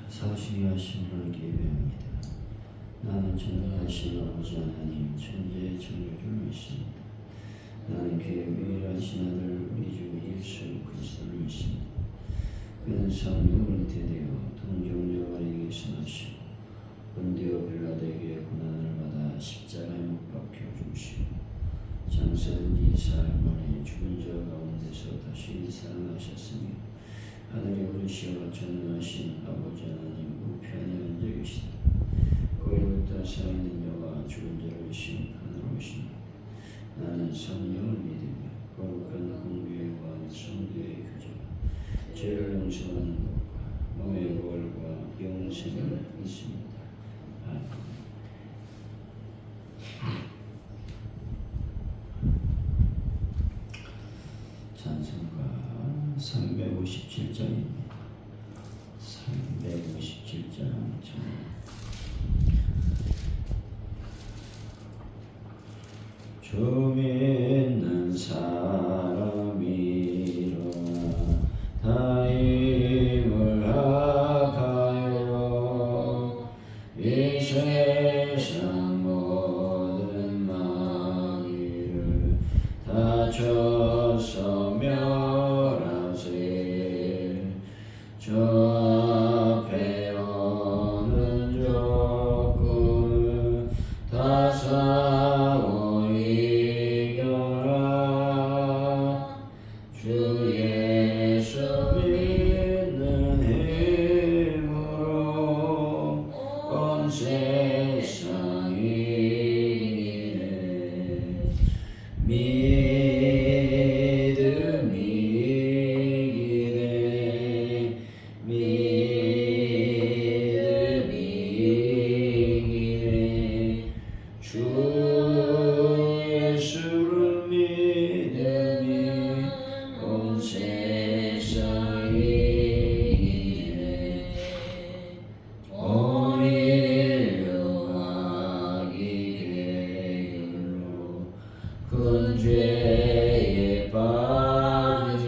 사시하신 하나님께 예배합니다. 나는 전능하신 아버지 하나님, 천지의 창조주를 믿습니다. 나는 그의 유일하신 아들 우리 주 예수 그리스도를 믿습니다. 그는 성령으로 잉태되어 동정녀 마리아에게서 나시고 본디오 빌라도에게 고난을 받아 십자가에 못 박혀 죽으시고 장사된 지 사흘 만에 죽은 자 가운데서 다시 살아나셨으며 하늘에 오르시어 전능하신 아버지 하나님 우편에 앉아 계시다. 거기로부터 살아있는 여와 죽은 자를 심판하러 오시니 나는 성령을 믿으며 거룩한 공교회와 성도의 교제와 죄를 용서하는 것과 몸의 부활과 영생을 믿습니다. 아멘. 찬송가 357장입니다. 357장 주 믿는 사람이 일어나 다 힘을 합하여 이 세상 모든 마귀를 다 쳤어 멸하세. 저 앞에 오는 적군을 다 싸워 이겨라. 주 예수 믿는 힘으로 온 세상 이기네. 믿음이 이기네. 믿음이 이기네. 주 예수를 믿음이 온 세상 이기네. 온 인류 마귀 계율로 큰 죄에 빠지니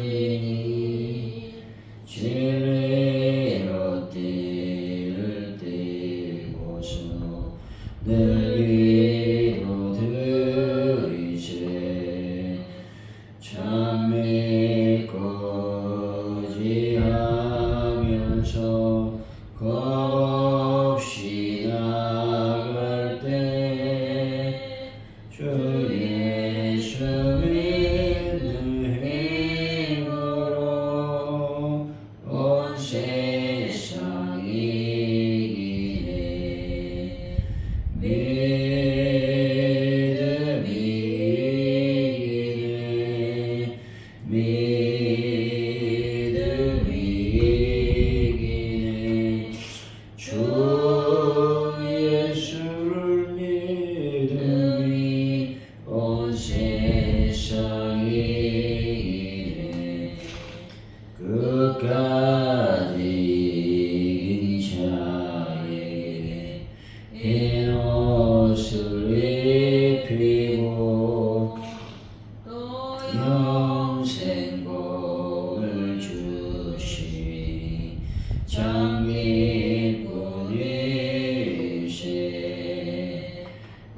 진리로 띠를 띠고서 늘 기도 드리세. 참 믿고 의지하면서 겁없이 나갈 때 주 예수 믿는 힘으로 온 세상 이기네. 믿음이 이기네. 믿음이 이기네. 주 예수를 믿음이 온 세상 이기네. 끝까지 이긴 자에게 흰 옷을 입히고 영생복을 주시니 장미꾼이세.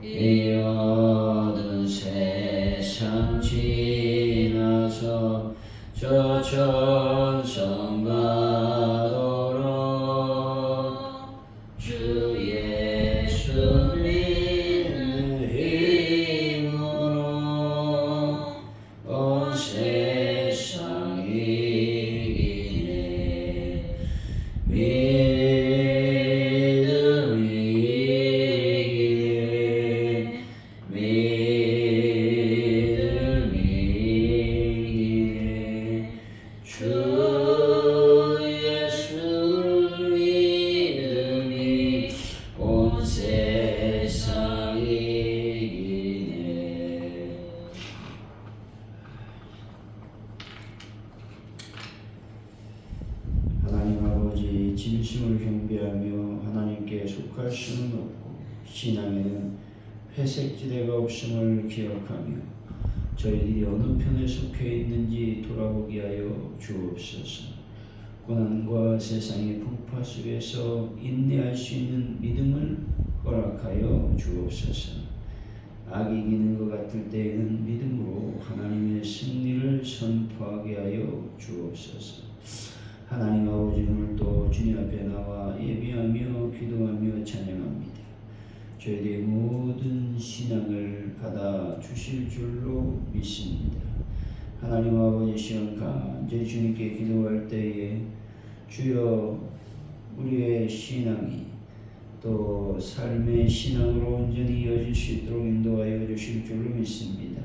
이 어두운 세상 지나서 저 천성 가도록 주 예수 믿는 힘으로 온 세상 이기네. 믿음이 이기네. 믿음이 이기네. 주 예수 믿음이 온 세상 이기네. 하나님 아버지, 진심을 경배하며 하나님께 속할 수는 없고 신앙에는 회색지대가 없음을 기억하며 저희들이 어느 편에 속해 있는지 돌아보게 하여 주옵소서. 고난과 세상의 풍파 속에서 인내할 수 있는 믿음을 허락하여 주옵소서. 악이 이기는 것 같을 때에는 믿음으로 하나님의 승리를 선포하게 하여 주옵소서. 하나님 아버지, 오늘도 주님 앞에 나와 예배하며 기도하며 찬양합니다. 저희들의 모든 신앙을 받아 주실 줄로 믿습니다. 하나님 아버지, 시간 간절히 주님께 기도할 때에 주여 우리의 신앙이 또 삶의 신앙으로 온전히 이어질 수 있도록 인도하여 주실 줄로 믿습니다.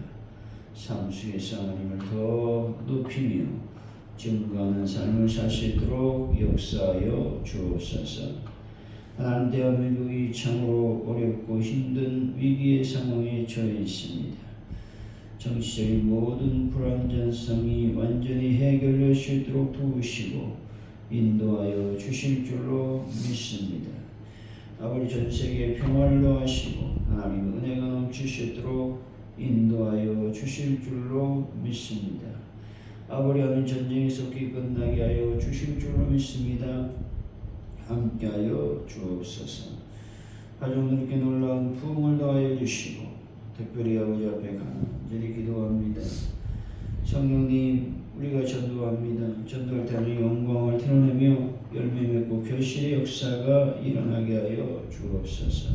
삶 속에서 하나님을 더 높이며 증거하는 삶을 살 수 있도록 역사하여 주옵소서. 하나님, 대한민국이 참으로 어렵고 힘든 위기의 상황에 처해 있습니다. 정치적인 모든 불안전성이 완전히 해결될 수 있도록 도우시고 인도하여 주실 줄로 믿습니다. 아버지, 전 세계에 평화를 더하시고 하나님 은혜가 넘칠 수 있도록 인도하여 주실 줄로 믿습니다. 아버지, 하나님 전쟁이 속히 끝나게 하여 주실 줄로 믿습니다. 함께하여 주옵소서. 가족들께 놀라운 부흥을 더하여 주시고 특별히 아버지 앞에 간절히 기도합니다. 성령님, 우리가 전도합니다. 전도할 때는 영광을 드러내며 열매 맺고 결실의 역사가 일어나게 하여 주옵소서.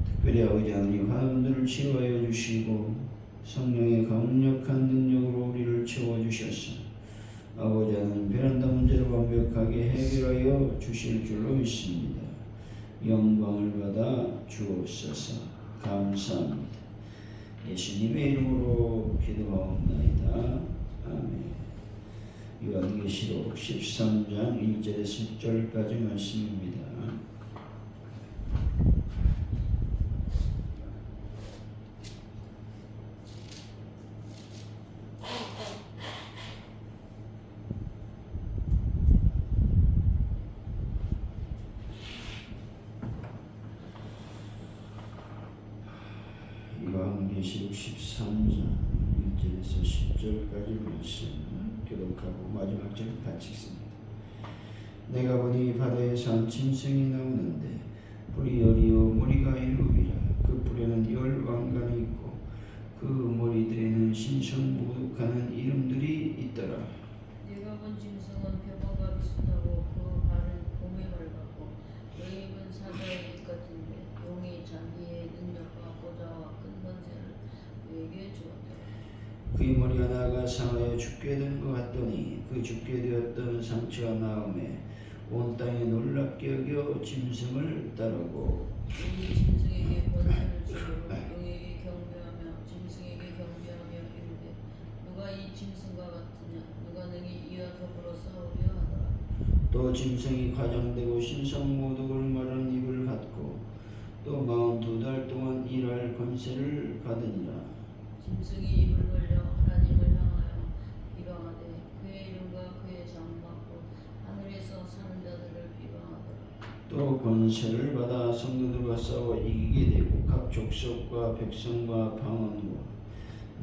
특별히 아버지 하나님, 환우들을 치유하여 주시고 성령의 강력한 능력으로 우리를 채워주셔서 아버지 하나님, 베란다 문제를 완벽하게 해결하여 주실 줄로 믿습니다. 영광을 받아 주옵소서. 감사합니다. 예수님의 이름으로 기도하옵나이다. 아멘. 요한계시록 13장 1절에서 10절까지 말씀입니다. 요한계시록 13장 1절에서 10절까지 말씀 교독하고 마지막 절 같이 읽습니다. 내가 보니 바다에서 한 짐승이 나오는데 뿔이 열이요 머리가 일곱이라. 그 뿔에는 10왕관이 있고 그 머리들에는 신성모독하는 이름들이 있더라. 내가 본 짐승은 벼보가 비슷하고 그 발은 곰에 밟았고 그 입은 사자의 입 같은데 용이 자기의 능력과 보좌와 큰 권세를 그에게 주었다. 그의 머리 하나가 상하여 죽게 된 것 같더니 그 죽게 되었던 상처가 나음에 온 땅에 놀랍게 여겨 짐승을 따르고 용이 짐승에게 권세를 주고 용에게 경배하며 짐승에게 경배하며 이르되 누가 이 짐승과 같으냐 누가 능히 이와 더불어 싸우려 하더라. 또 짐승이 과장되고 신성모독을 말하는 입을 갖고 또 42달 동안 일할 권세를 받으니라. 짐승이 입을 벌려 하나님을 향하여 비방하되 그의 이름과 그의 장막 곧 하늘에서 사는 자들을 비방하더라. 또 권세를 받아 성도들과 싸워 이기게 되고 각 족속과 백성과 방언과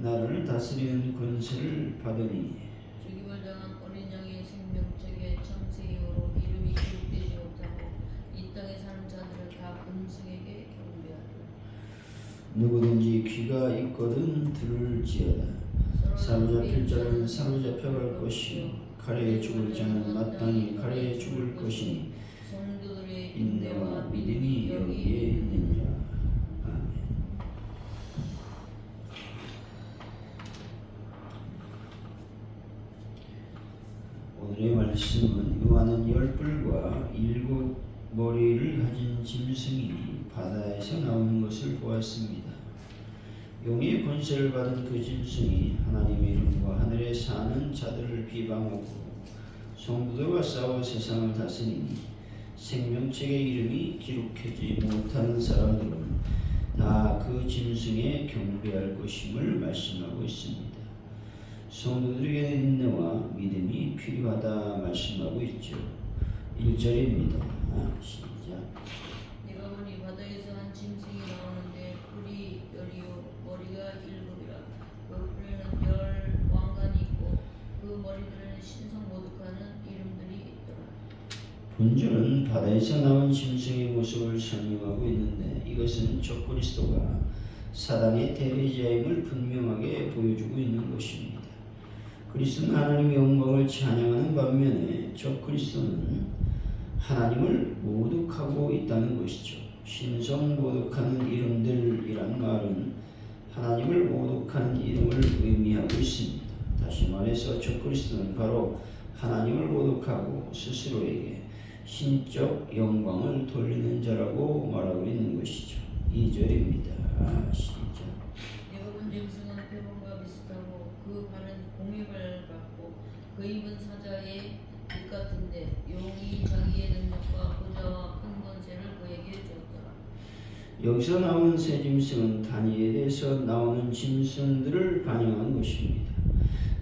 나라를 다스리는 권세를 받으니 죽임을 당한 어린 양의 생명책에 창세이후로 이름이 기록되지 못하고 이 땅에 사는 자들은 다 짐승에게 경배하리라. 누구든지 귀가 있거든 들을지어다. 사로잡힐 자는 사로잡혀갈 것이요 칼에 죽을 자는 마땅히 칼에 죽을 것이니 성도들의 인내와 믿음이 여기에 있느니라. 아멘. 오늘의 말씀은 요한은 10뿔과 7 머리를 가진 짐승이 바다에서 나오는 것을 보았습니다. 용의 권세를 받은 그 짐승이 하나님의 이름과 하늘에 사는 자들을 비방하고 성도들과 싸워 세상을 다스리니 생명책의 이름이 기록하지 못하는 사람들은 다 그 짐승에 경배할 것임을 말씀하고 있습니다. 성도들에게는 인내와 믿음이 필요하다 말씀하고 있죠. 1절입니다. 시작. 내가 보니 바다에서 한 짐승이 나오는데 뿔이 열이요 머리가 7이라. 그 뿔에는 10 왕관이 있고 그 그 머리들은 신성 모독하는 이름들이 있더라. 본주는 바다에서 나온 짐승의 모습을 설명하고 있는데 이것은 적그리스도가 사단의 대리자임을 분명하게 보여주고 있는 것입니다. 그리스도는 하나님의 영광을 찬양하는 반면에 적그리스도는 하나님을 모독하고 있다는 것이죠. 신성 모독하는 이름들이란 말은 하나님을 모독하는 이름을 의미하고 있습니다. 다시 말해서 적그리스도는 바로 하나님을 모독하고 스스로에게 신적 영광을 돌리는 자라고 말하고 있는 것이죠. 2절입니다. 시작. 여러분 짐승은 표범과 비슷하고 그 발은 공의 발 같고 그 입은 사자의 입 같은데 용이 자기의 능력과 보좌와 큰 권세를 그에게 주었더라. 여기서 나오는 새 짐승은 다니엘에서 나오는 짐승들을 반영한 것입니다.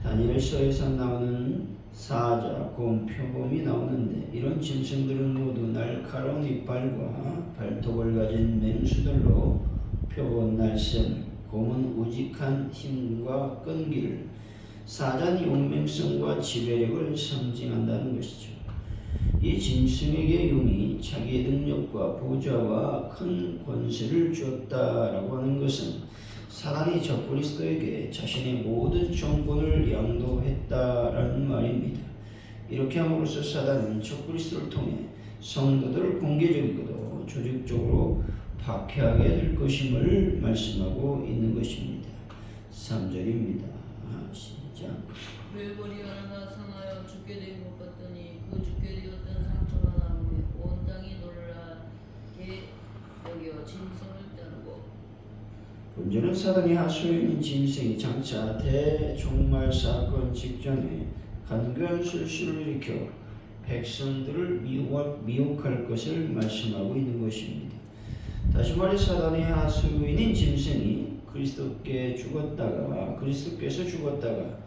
다니엘서에서 나오는 사자, 곰, 표범이 나오는데 이런 짐승들은 모두 날카로운 이빨과 발톱을 가진 맹수들로 표범은 날쌘, 곰은 우직한 힘과 끈기를, 사자는 용맹성과 지배력을 상징한다는 것이죠. 이 짐승에게 용이 자기의 능력과 보좌와 큰 권세를 주었다라고 하는 것은 사단이 적그리스도에게 자신의 모든 정권을 양도했다라는 말입니다. 이렇게 함으로써 사단은 적그리스도를 통해 성도들을 공개적이고도 조직적으로 박해하게 될 것임을 말씀하고 있는 것입니다. 3절입니다. 시작. 별벌이 하나가 상하여 죽게 된 것 같더니 그 죽게 되었던 상처가 나오며 온 땅이 놀라게 여겨 짐승을 따르고. 본주는 사단이 하수인인 짐승이 장차 대종말 사건 직전에 간교한 술수를 일으켜 백성들을 미혹할 것을 말씀하고 있는 것입니다. 다시 말해 사단의 하수인인 짐승이 그리스도께서 죽었다가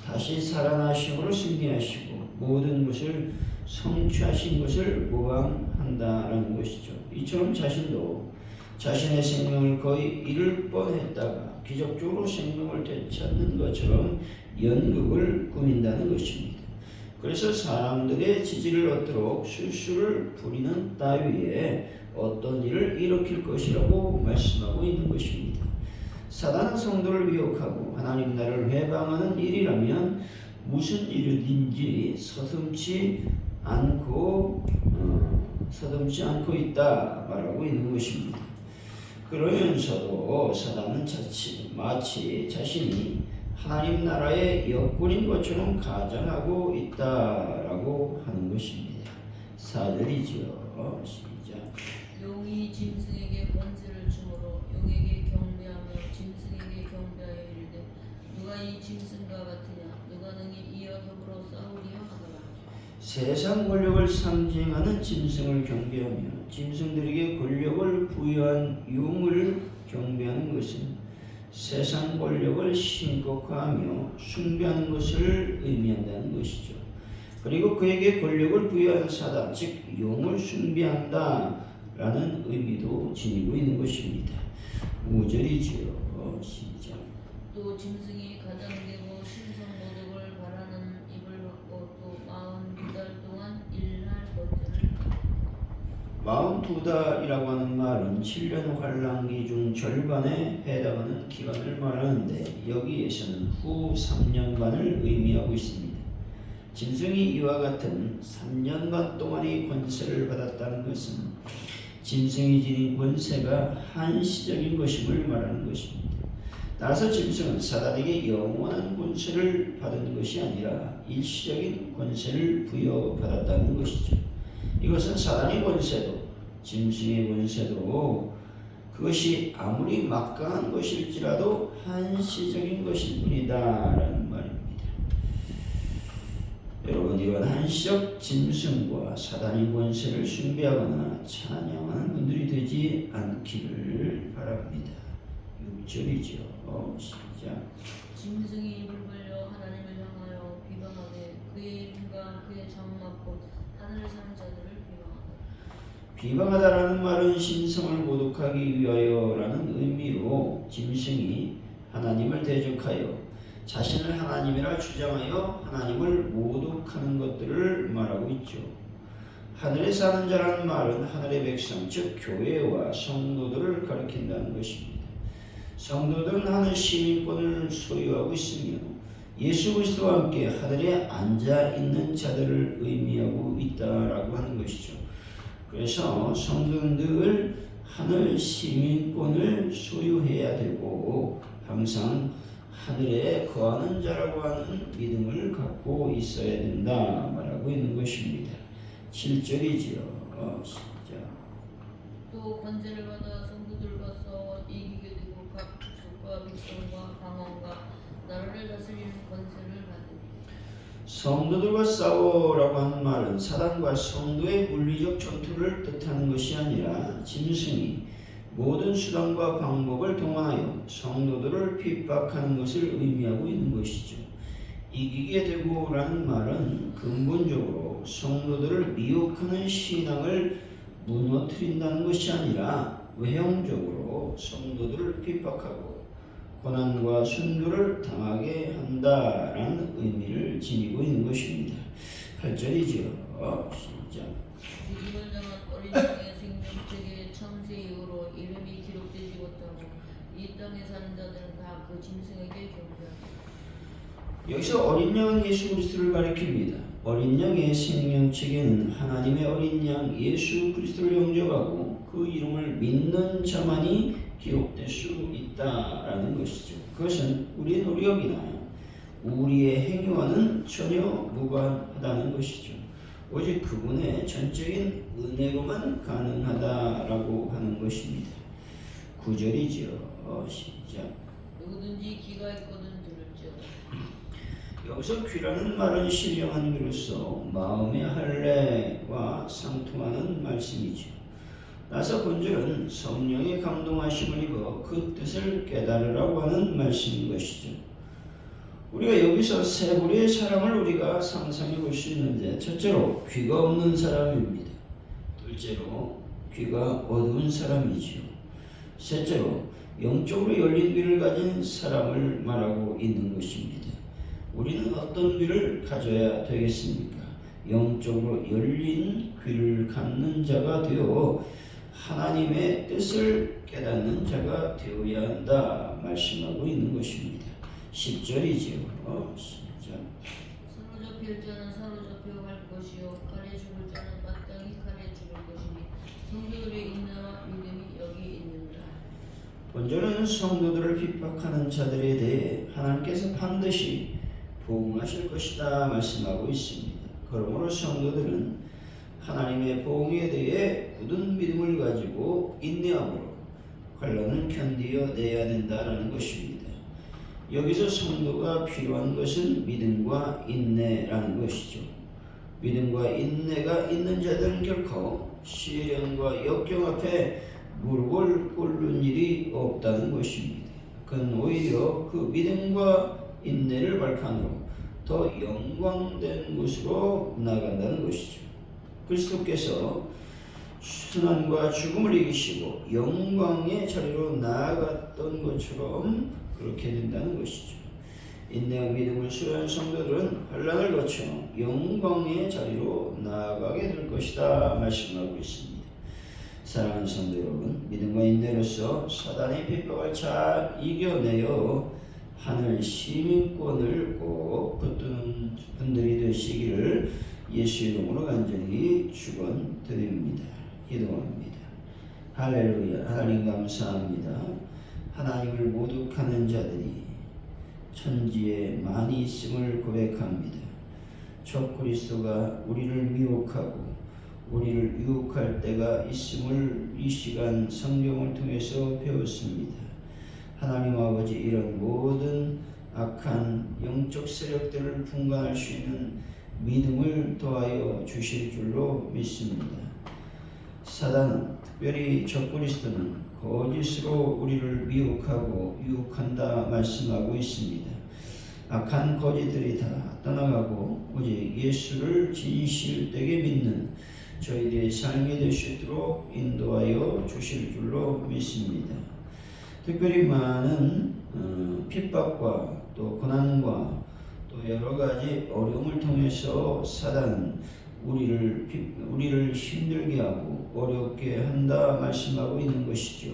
다시 살아나심으로 승리하시고 모든 것을 성취하신 것을 모방한다라는 것이죠. 이처럼 자신도 자신의 생명을 거의 잃을 뻔했다가 기적적으로 생명을 되찾는 것처럼 연극을 꾸민다는 것입니다. 그래서 사람들의 지지를 얻도록 술수를 부리는 따위에 어떤 일을 일으킬 것이라고 말씀하고 있는 것입니다. 사단은 성도를 미혹하고 하나님 나라를 회방하는 일이라면 무슨 일이든지 서슴지 않고 있다 말하고 있는 것입니다. 그러면서도 사단은 마치 자신이 하나님 나라의 역군인 것처럼 가정하고 있다라고 하는 것입니다. 4절이지요. 시작. 용이 짐승에게 권세를 주므로 용에게 경배하며 짐승에게 경배하여 이르되 누가 이 짐승과 같으냐 누가 능히 이어 더불어 싸우리요 하더라. 세상 권력을 상징하는 짐승을 경배하며 짐승들에게 권력을 부여한 용을 경배하는 것은 세상 권력을 신격화하며 숭배하는 것을 의미한다는 것이죠. 그리고 그에게 권력을 부여한 사단, 즉 용을 숭배한다라는 의미도 지니고 있는 것입니다. 5절이지요. 시작. 또 짐승이 가장되고 신성 모독을 바라는 입을 받고 또 42달 동안 일할 권세를. 42달이라고 하는 말은 7년 환란기 중 절반에 해당하는 기간을 말하는데 여기에서는 후 3년간을 의미하고 있습니다. 짐승이 이와 같은 3년간 동안의 권세를 받았다는 것은 짐승이 지닌 권세가 한시적인 것임을 말하는 것입니다. 따라서 짐승은 사단에게 영원한 권세를 받은 것이 아니라 일시적인 권세를 부여받았다는 것이죠. 이것은 사단의 권세도 짐승의 권세도 그것이 아무리 막강한 것일지라도 한시적인 것일 뿐이다라는 말입니다. 여러분, 이런 한시적 짐승과 사단의 권세를 숭배하거나 찬양하는 분들이 되지 않기를 바랍니다. 6절이죠. 시작. 짐승이 입을 벌려 하나님을 향하여 비방하되 그의 이름과 그의 장막 곧 하늘에 사는 자들을 비방하다. 비방하다라는 말은 신성을 모독하기 위하여라는 의미로 짐승이 하나님을 대적하여 자신을 하나님이라 주장하여 하나님을 모독하는 것들을 말하고 있죠. 하늘에 사는 자라는 말은 하늘의 백성, 즉 교회와 성도들을 가리킨다는 것입니다. 성도들은 하늘 시민권을 소유하고 있으며 예수 그리스도와 함께 하늘에 앉아 있는 자들을 의미하고 있다라고 하는 것이죠. 그래서 성도는 늘 하늘 시민권을 소유해야 되고 항상 하늘에 거하는 자라고 하는 믿음을 갖고 있어야 된다 말하고 있는 것입니다. 7절이지요. 또 권세를 받아 성도들과 싸워 이기게 되고 각 족속과 백성과 방언과 나라를 다스리는 권세를 받으니. 성도들과 싸워라고 하는 말은 사단과 성도의 물리적 전투를 뜻하는 것이 아니라 짐승이 모든 수단과 방법을 동원하여 성도들을 핍박하는 것을 의미하고 있는 것이죠. 이기게 되고라는 말은 근본적으로 성도들을 미혹하는 신앙을 무너뜨린다는 것이 아니라 외형적으로 성도들을 핍박하고 고난과 순교를 당하게 한다라는 의미를 지니고 있는 것입니다. 8절이지요. 시작. 죽임을 당한 어린 양의 생명책에 창세 이후로 이름이 기록되지 못하고 이 땅에 사는 자들은 다 그 짐승에게 경배하고. 여기서 어린 양은 예수 그리스도를 가리킵니다. 어린 양의 생명책에는 하나님의 어린 양 예수 그리스도를 영접하고 그 이름을 믿는 자만이 기록될 수 있다라는 것이죠. 그것은 우리의 노력이나 우리의 행위와는 전혀 무관하다는 것이죠. 오직 그분의 전적인 은혜로만 가능하다라고 하는 것입니다. 9절이지요. 시작. 누구든지 귀가 있거든 들을지어다. 여기서 귀라는 말은 신령한 귀로서 마음의 할례와 상통하는 말씀이죠. 나서 본절은 성령의 감동하심을 입어 그 뜻을 깨달으라고 하는 말씀인 것이죠. 우리가 여기서 세 부류의 사람을 우리가 상상해 볼 수 있는데, 첫째로 귀가 없는 사람입니다. 둘째로 귀가 어두운 사람이지요. 셋째로 영적으로 열린 귀를 가진 사람을 말하고 있는 것입니다. 우리는 어떤 귀를 가져야 되겠습니까? 영적으로 열린 귀를 갖는 자가 되어 하나님의 뜻을 깨닫는 자가 되어야 한다 말씀하고 있는 것입니다. 10절이지요. 시작. 사로잡힐 자는 사로잡혀 갈 것이요 칼에 죽을 자는 마땅히 칼에 죽을 것이니 성도들의 인내와 믿음이 여기 있느니라. 본절은 성도들을 핍박하는 자들에 대해 하나님께서 반드시 보응하실 것이다 말씀하고 있습니다. 그러므로 성도들은 하나님의 보응에 대해 굳은 믿음을 가지고 인내함으로 환난을 견디어내야 된다라는 것입니다. 여기서 성도가 필요한 것은 믿음과 인내라는 것이죠. 믿음과 인내가 있는 자들은 결코 시련과 역경 앞에 무릎을 꿇는 일이 없다는 것입니다. 그는 오히려 그 믿음과 인내를 발판으로 더 영광된 곳으로 나아간다는 것이죠. 그리스도께서 순환과 죽음을 이기시고 영광의 자리로 나아갔던 것처럼 그렇게 된다는 것이죠. 인내와 믿음을 수여한 성도들은 환난을 거쳐 영광의 자리로 나아가게 될 것이다 말씀하고 있습니다. 사랑하는 성도 여러분, 믿음과 인내로서 사단의 핍박을 잘 이겨내어 하늘 시민권을 꼭 붙드는 분들이 되시기를 예수 이름으로 간절히 축원드립니다. 기도합니다. 할렐루야. 하나님 감사합니다. 하나님을 모독하는 자들이 천지에 많이 있음을 고백합니다. 적 그리스도가 우리를 미혹하고 우리를 유혹할 때가 있음을 이 시간 성경을 통해서 배웠습니다. 하나님 아버지, 이런 모든 악한 영적 세력들을 분간할 수 있는 믿음을 더하여 주실 줄로 믿습니다. 사단은, 특별히 적 그리스도는 거짓으로 우리를 미혹하고 유혹한다 말씀하고 있습니다. 악한 거짓들이 다 떠나가고 오직 예수를 진실되게 믿는 저희들의 삶이 될 수 있도록 인도하여 주실 줄로 믿습니다. 특별히 많은 핍박과 또 고난과 또 여러 가지 어려움을 통해서 사단은 우리를 힘들게 하고 어렵게 한다 말씀하고 있는 것이죠.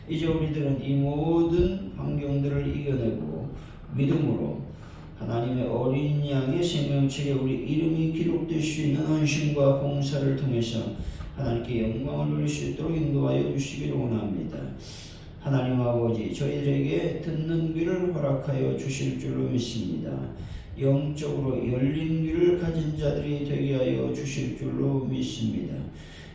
이제 우리들은 이 모든 환경들을 이겨내고 믿음으로 하나님의 어린 양의 생명책에 우리 이름이 기록될 수 있는 헌신과 봉사를 통해서 하나님께 영광을 돌릴 수 있도록 인도하여 주시기를 원합니다. 하나님 아버지, 저희들에게 듣는 귀를 허락하여 주실 줄로 믿습니다. 영적으로 열린 귀를 가진 자들이 되게 하여 주실 줄로 믿습니다.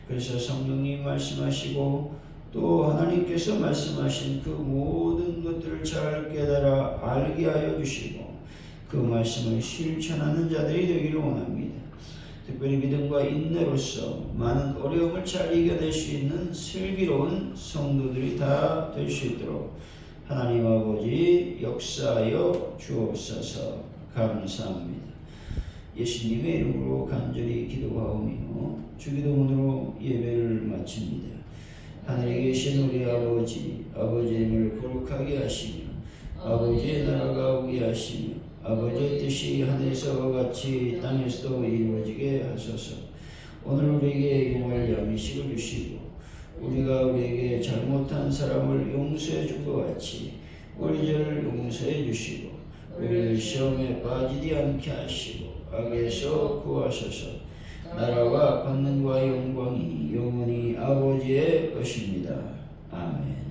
그래서 성령님 말씀하시고 또 하나님께서 말씀하신 그 모든 것들을 잘 깨달아 알게 하여 주시고 그 말씀을 실천하는 자들이 되기를 원합니다. 특별히 믿음과 인내로서 많은 어려움을 잘 이겨낼 수 있는 슬기로운 성도들이 다 될 수 있도록 하나님 아버지 역사하여 주옵소서. 감사합니다. 예수님의 이름으로 간절히 기도하오며 주기도문으로 예배를 마칩니다. 하늘에 계신 우리 아버지, 아버지의 이름을 거룩하게 하시며 아버지의 나라가 오게 하시며 아버지의 뜻이 하늘에서 같이 땅에서도 이루어지게 하소서. 오늘 우리에게 용할 양식을 주시고 우리가 우리에게 잘못한 사람을 용서해 준 것 같이 우리 죄를 용서해 주시고 우리를 시험에 빠지지 않게 하시고 악에서 구하소서. 나라와 권능과 영광이 영원히 아버지의 것입니다. 아멘.